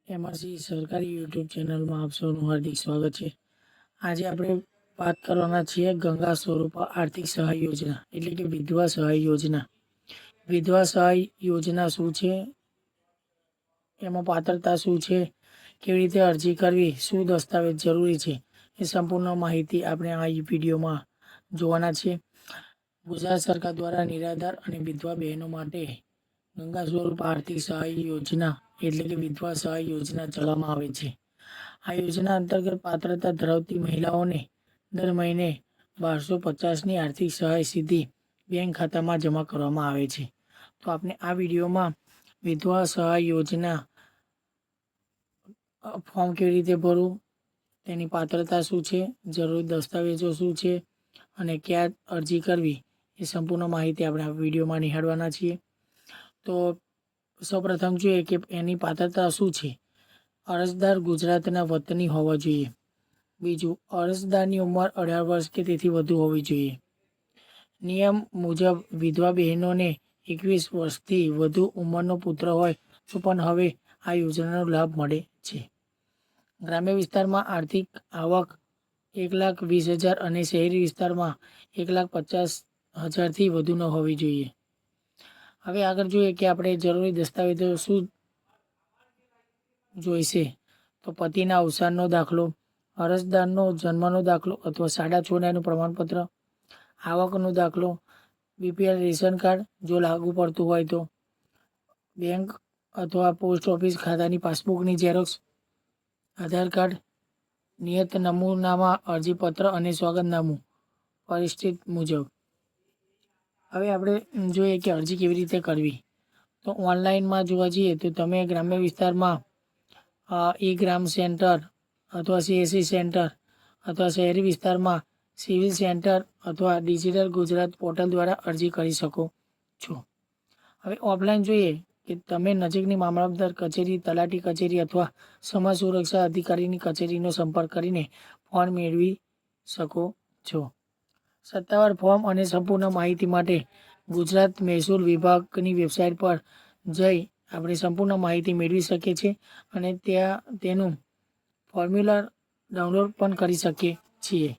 MRC સરકારી YouTube ચેનલમાં આપ સૌનું હાર્દિક સ્વાગત છે। આજે આપણે વાત કરવાના છીએ ગંગા સ્વરૂપ આર્થિક સહાય યોજના એટલે કે વિધવા સહાય યોજના। વિધવા સહાય યોજના શું છે, એમાં પાત્રતા શું છે, કેવી રીતે અરજી કરવી, શું દસ્તાવેજ જરૂરી છે, એ સંપૂર્ણ માહિતી આપણે આ વિડીયોમાં જોવાના છે। ગુજરાત સરકાર દ્વારા નિરાધાર અને વિધવા બહેનો માટે ગંગા સ્વરૂપ આર્થિક સહાય યોજના એટલે કે વિધવા સહાય યોજના ચલાવવામાં આવે છે। આ યોજના અંતર્ગત પાત્રતા ધરાવતી મહિલાઓને દર મહિને 1250ની આર્થિક સહાય સીધી બેંક ખાતામાં જમા કરવામાં આવે છે। તો આપણે આ વિડીયોમાં વિધવા સહાય યોજના ફોર્મ કેવી રીતે ભરવું, તેની પાત્રતા શું છે, જરૂરી દસ્તાવેજો શું છે અને ક્યાં અરજી કરવી, એ સંપૂર્ણ માહિતી આપણે આ વિડીયોમાં નિહાળવાના છીએ। તો સૌપ્રથમ જોઈએ કે એની પાત્રતા શું છે। અરજદાર ગુજરાતના વતની હોવા જોઈએ। બીજું, અરજદારની ઉંમર 18 વર્ષ કે તેથી વધુ હોવી જોઈએ। નિયમ મુજબ વિધવા બહેનોને 21 વર્ષથી વધુ ઉંમરનો પુત્ર હોય તો પણ હવે આ યોજનાનો લાભ મળે છે। ગ્રામ્ય વિસ્તારમાં આર્થિક આવક 1,20,000 અને શહેરી વિસ્તારમાં 1,50,000થી વધુ ન હોવી જોઈએ। હવે આગળ જોઈએ કે આપણે જરૂરી દસ્તાવેજો શું જોઈશે। તો પતિના અવસાનનો દાખલો, અરજદારનો જન્મનો દાખલો અથવા શાળા છોડ્યાનું પ્રમાણપત્ર, આવકનો દાખલો, બીપીએલ રેશન કાર્ડ જો લાગુ પડતું હોય તો, બેંક અથવા પોસ્ટ ઓફિસ ખાતાની પાસબુકની ઝેરોક્સ, આધાર કાર્ડ, નિયત નમૂનામાં અરજીપત્ર અને સોગંદનામું પરિસ્થિતિ મુજબ। હવે આપણે જોઈએ કે અરજી કેવી રીતે કરવી। તો ઓનલાઈનમાં જોવા જઈએ તો તમે ગ્રામ્ય વિસ્તારમાં ગ્રામ સેન્ટર અથવા CSC સેન્ટર અથવા શહેરી વિસ્તારમાં સિવિલ સેન્ટર અથવા ડિજિટલ ગુજરાત પોર્ટલ દ્વારા અરજી કરી શકો છો। હવે ઓફલાઈન જોઈએ કે તમે નજીકની મામલતદાર કચેરી, તલાટી કચેરી અથવા સમાજ સુરક્ષા અધિકારીની કચેરીનો સંપર્ક કરીને ફોર્મ મેળવી શકો છો। સત્તાવાર ફોર્મ અને સંપૂર્ણ માહિતી માટે ગુજરાત મહેસૂલ વિભાગની વેબસાઇટ પર જઈ આપણે સંપૂર્ણ માહિતી મેળવી શકીએ છીએ અને ત્યાં તેનું ફોર્મ્યુલર ડાઉનલોડ પણ કરી શકીએ છીએ।